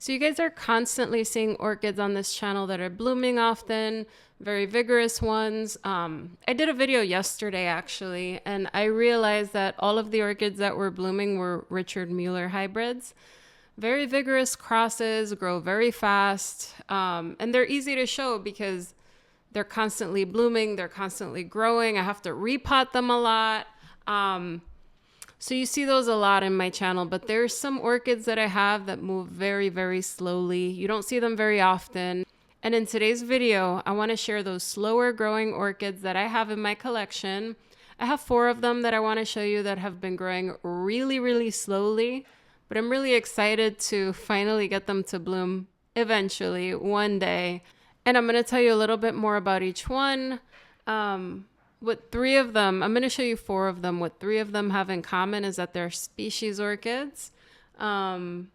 So you guys are constantly seeing orchids on this channel that are blooming often, very vigorous ones. I did a video yesterday actually, and I realized that all of the orchids that were blooming were Richard Mueller hybrids. Very vigorous crosses, grow very fast, and they're easy to show because they're constantly blooming, they're constantly growing. I have to repot them a lot. So you see those a lot in my channel, but there's some orchids that I have that move very, very slowly. You don't see them very often. And in today's video, I want to share those slower growing orchids that I have in my collection. I have 4 of them that I want to show you that have been growing really, really slowly, but I'm really excited to finally get them to bloom eventually one day. And I'm going to tell you a little bit more about each one. What 3 of them, I'm going to show you 4 of them. What 3 of them have in common is that they're species orchids. So I'm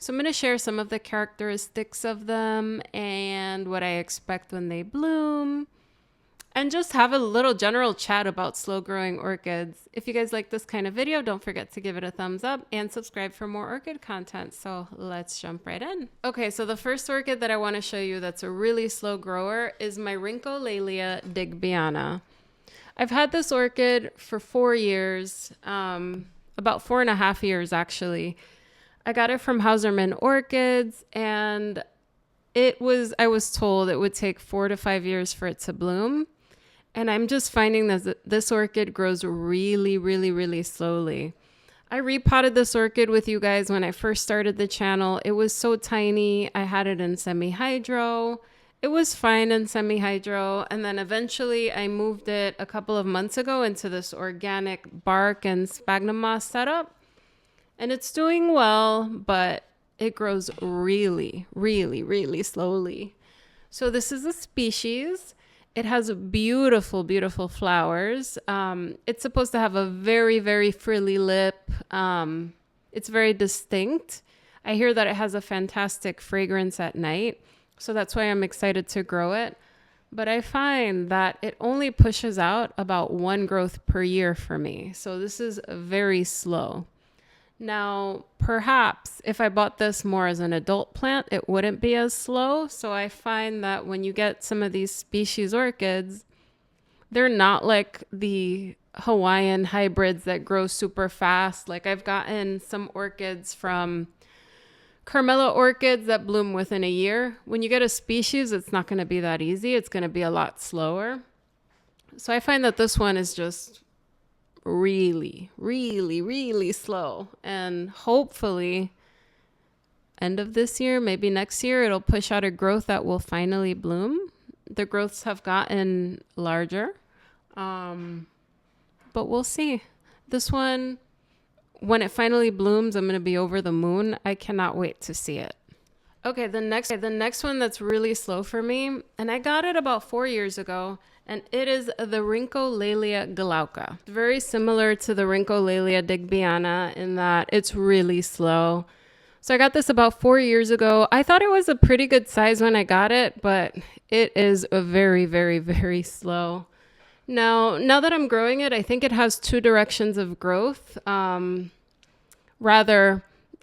going to share some of the characteristics of them and what I expect when they bloom, and just have a little general chat about slow growing orchids. If you guys like this kind of video, don't forget to give it a thumbs up and subscribe for more orchid content. So let's jump right in. Okay, so the first orchid that I want to show you that's a really slow grower is my Rhyncholaelia digbyana. I've had this orchid for 4 years, about 4.5 years actually. I got it from Hauserman Orchids, and I was told it would take 4 to 5 years for it to bloom. And I'm just finding that this orchid grows really, really, really slowly. I repotted this orchid with you guys when I first started the channel. It was so tiny. I had it in semi-hydro. It was fine in semi-hydro, and then eventually I moved it a couple of months ago into this organic bark and sphagnum moss setup. And it's doing well, but it grows really, really, really slowly. So this is a species. It has beautiful, beautiful flowers. It's supposed to have a very, very frilly lip. It's very distinct. I hear that it has a fantastic fragrance at night. So that's why I'm excited to grow it. But I find that it only pushes out about 1 growth per year for me. So this is very slow. Now, perhaps if I bought this more as an adult plant, it wouldn't be as slow. So I find that when you get some of these species orchids, they're not like the Hawaiian hybrids that grow super fast. Like I've gotten some orchids from Carmela orchids that bloom within a year. When you get a species, it's not going to be that easy. It's going to be a lot slower. So I find that this one is just really, really, really slow. And hopefully, end of this year, maybe next year, it'll push out a growth that will finally bloom. The growths have gotten larger, but we'll see. This one, when it finally blooms, I'm going to be over the moon. I cannot wait to see it. Okay, the next one that's really slow for me, and I got it about 4 years ago, and it is the Rhyncholaelia glauca. Very similar to the Rhyncholaelia digbyana in that it's really slow. So I got this about 4 years ago. I thought it was a pretty good size when I got it, but it is a very, very, very slow. Now that I'm growing it, I think it has 2 directions of growth.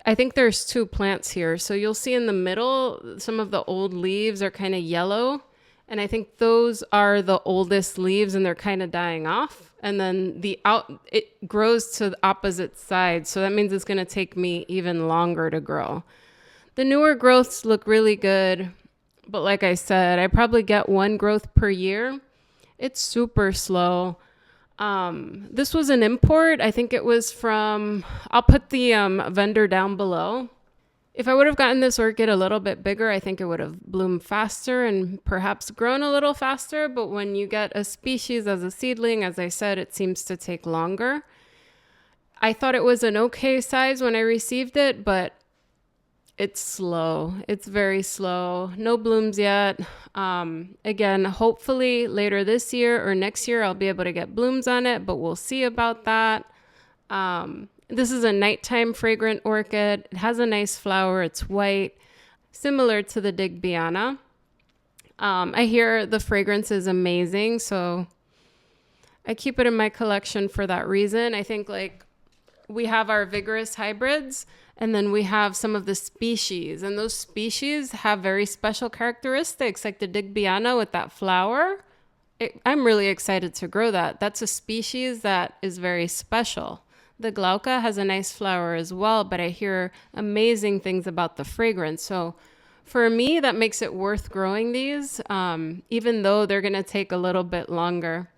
I think there's 2 plants here. So you'll see in the middle, some of the old leaves are kind of yellow. And I think those are the oldest leaves and they're kind of dying off. And then it grows to the opposite side. So that means it's going to take me even longer to grow. The newer growths look really good. But like I said, I probably get 1 growth per year. It's super slow. This was an import. I think it was from, I'll put the vendor down below. If I would have gotten this orchid a little bit bigger, I think it would have bloomed faster and perhaps grown a little faster. But when you get a species as a seedling, as I said, it seems to take longer. I thought it was an okay size when I received it, but it's slow. It's very slow. No blooms yet. Again, hopefully later this year or next year, I'll be able to get blooms on it, but we'll see about that. This is a nighttime fragrant orchid. It has a nice flower. It's white, similar to the digbyana. I hear the fragrance is amazing, so I keep it in my collection for that reason. I think like we have our vigorous hybrids, and then we have some of the species. And those species have very special characteristics, like the Digbyana with that flower. I'm really excited to grow that. That's a species that is very special. The Glauca has a nice flower as well, but I hear amazing things about the fragrance. So for me, that makes it worth growing these, even though they're going to take a little bit longer.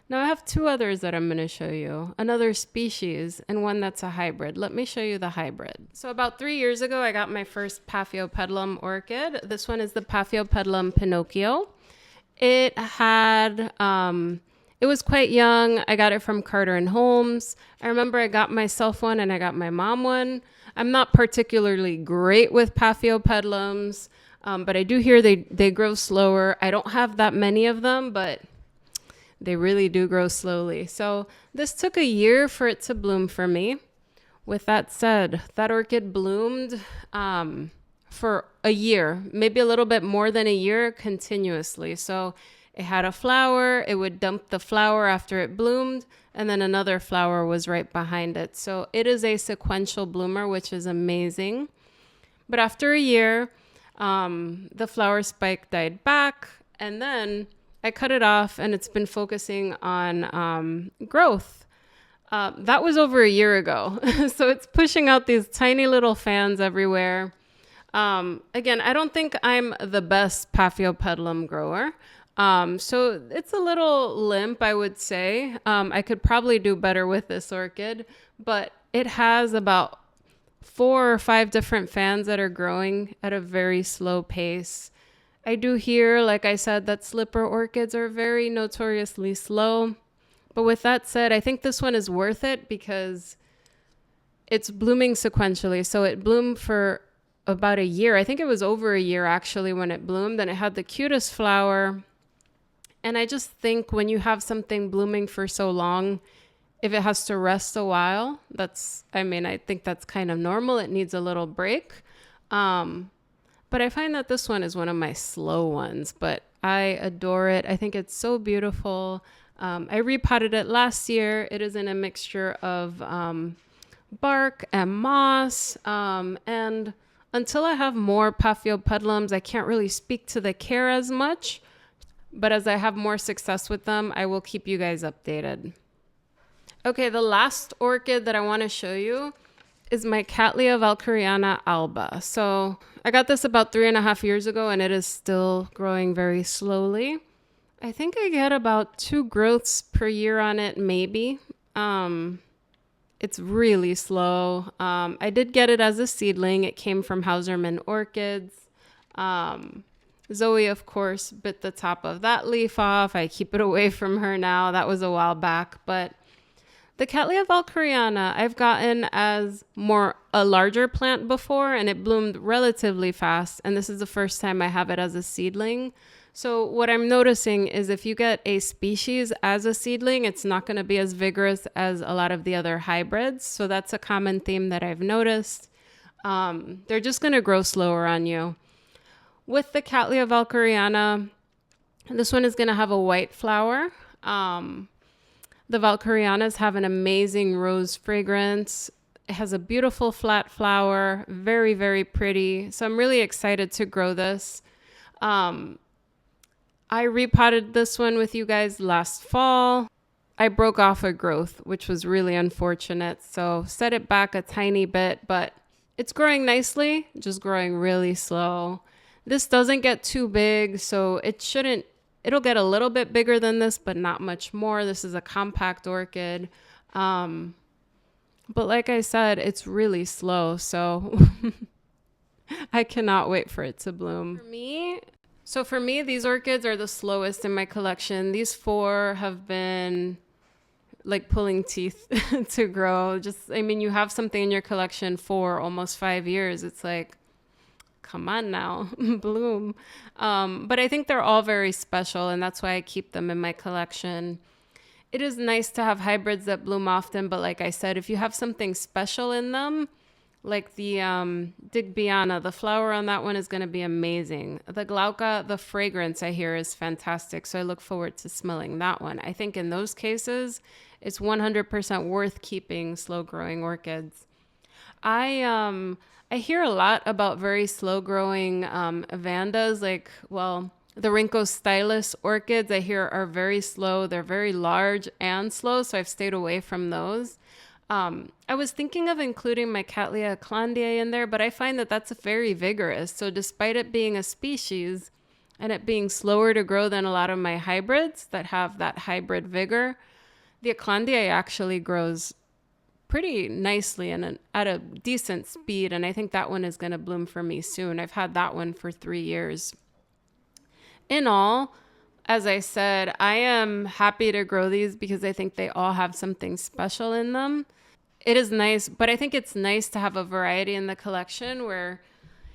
Now I have two others that I'm going to show you, another species and one that's a hybrid. Let me show you the hybrid. So about 3 years ago, I got my first Paphiopedilum orchid. This one is the Paphiopedilum Pinocchio. It was quite young. I got it from Carter and Holmes. I remember I got myself one and I got my mom one. I'm not particularly great with Paphiopedilums, but I do hear they grow slower. I don't have that many of them, but they really do grow slowly. So this took a year for it to bloom for me. With that said, that orchid bloomed for a year, maybe a little bit more than a year continuously. So it had a flower, it would dump the flower after it bloomed, and then another flower was right behind it. So it is a sequential bloomer, which is amazing. But after a year, the flower spike died back, and then I cut it off, and it's been focusing on growth. That was over a year ago. So it's pushing out these tiny little fans everywhere. Again, I don't think I'm the best Paphiopedilum grower. So it's a little limp, I would say. I could probably do better with this orchid, but it has about 4 or 5 different fans that are growing at a very slow pace. I do hear, like I said, that slipper orchids are very notoriously slow. But with that said, I think this one is worth it because it's blooming sequentially. So it bloomed for about a year. I think it was over a year actually when it bloomed, and it had the cutest flower. And I just think when you have something blooming for so long, if it has to rest a while, I think that's kind of normal. It needs a little break. But I find that this one is one of my slow ones, but I adore it. I think it's so beautiful. I repotted it last year. It is in a mixture of bark and moss. And until I have more Paphiopedilums, I can't really speak to the care as much. But as I have more success with them, I will keep you guys updated. Okay, the last orchid that I want to show you is my Cattleya valkyriana alba. So I got this about 3.5 years ago, and it is still growing very slowly. I think I get about 2 growths per year on it, maybe. It's really slow. I did get it as a seedling. It came from Hauserman Orchids. Zoe, of course, bit the top of that leaf off. I keep it away from her now. That was a while back, but the Cattleya valkyriana I've gotten as a larger plant before, and it bloomed relatively fast. And this is the first time I have it as a seedling. So what I'm noticing is if you get a species as a seedling, it's not going to be as vigorous as a lot of the other hybrids. So that's a common theme that I've noticed. They're just going to grow slower on you. With the Cattleya valkyriana, this one is going to have a white flower. The valkyrianas have an amazing rose fragrance. It has a beautiful flat flower, very, very pretty. So I'm really excited to grow this. I repotted this one with you guys last fall. I broke off a growth, which was really unfortunate. So set it back a tiny bit, but it's growing nicely, just growing really slow. This doesn't get too big, so it'll get a little bit bigger than this, but not much more. This is a compact orchid. But like I said, it's really slow, so I cannot wait for it to bloom. For me, these orchids are the slowest in my collection. These 4 have been like pulling teeth to grow. You have something in your collection for almost 5 years. It's like, come on now, bloom. But I think they're all very special, and that's why I keep them in my collection. It is nice to have hybrids that bloom often, but like I said, if you have something special in them, like the Digbyana, the flower on that one is going to be amazing. The Glauca, the fragrance I hear is fantastic, so I look forward to smelling that one. I think in those cases, it's 100% worth keeping slow growing orchids. I hear a lot about very slow growing Vandas, like, well, the Rinco stylus orchids I hear are very slow. They're very large and slow, so I've stayed away from those. I was thinking of including my Cattleya eclandiae in there, but I find that that's very vigorous. So despite it being a species and it being slower to grow than a lot of my hybrids that have that hybrid vigor, the eclandiae actually grows pretty nicely and at a decent speed. And I think that one is going to bloom for me soon. I've had that one for 3 years. In all, as I said, I am happy to grow these because I think they all have something special in them. It is nice, but I think it's nice to have a variety in the collection where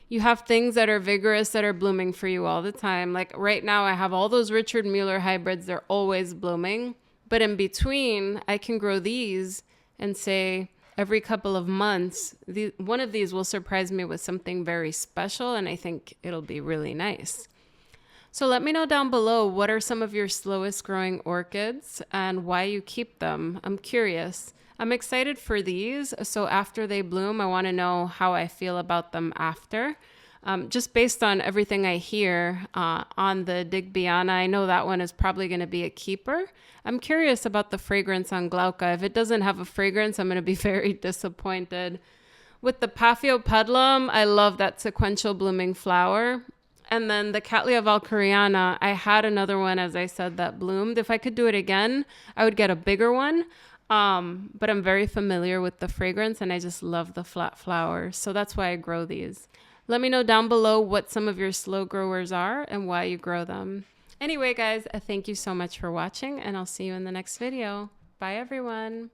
you have things that are vigorous that are blooming for you all the time. Like right now, I have all those Richard Mueller hybrids. They're always blooming. But in between, I can grow these and say every couple of months, one of these will surprise me with something very special, and I think it'll be really nice. So let me know down below, what are some of your slowest growing orchids and why you keep them? I'm curious. I'm excited for these. So after they bloom, I want to know how I feel about them after. Just based on everything I hear on the Digbyana, I know that one is probably going to be a keeper. I'm curious about the fragrance on Glauca. If it doesn't have a fragrance, I'm going to be very disappointed. With the Paphiopedilum, I love that sequential blooming flower. And then the Cattleya valkyriana, I had another one, as I said, that bloomed. If I could do it again, I would get a bigger one. But I'm very familiar with the fragrance and I just love the flat flowers. So that's why I grow these. Let me know down below what some of your slow growers are and why you grow them. Anyway, guys, thank you so much for watching and I'll see you in the next video. Bye, everyone.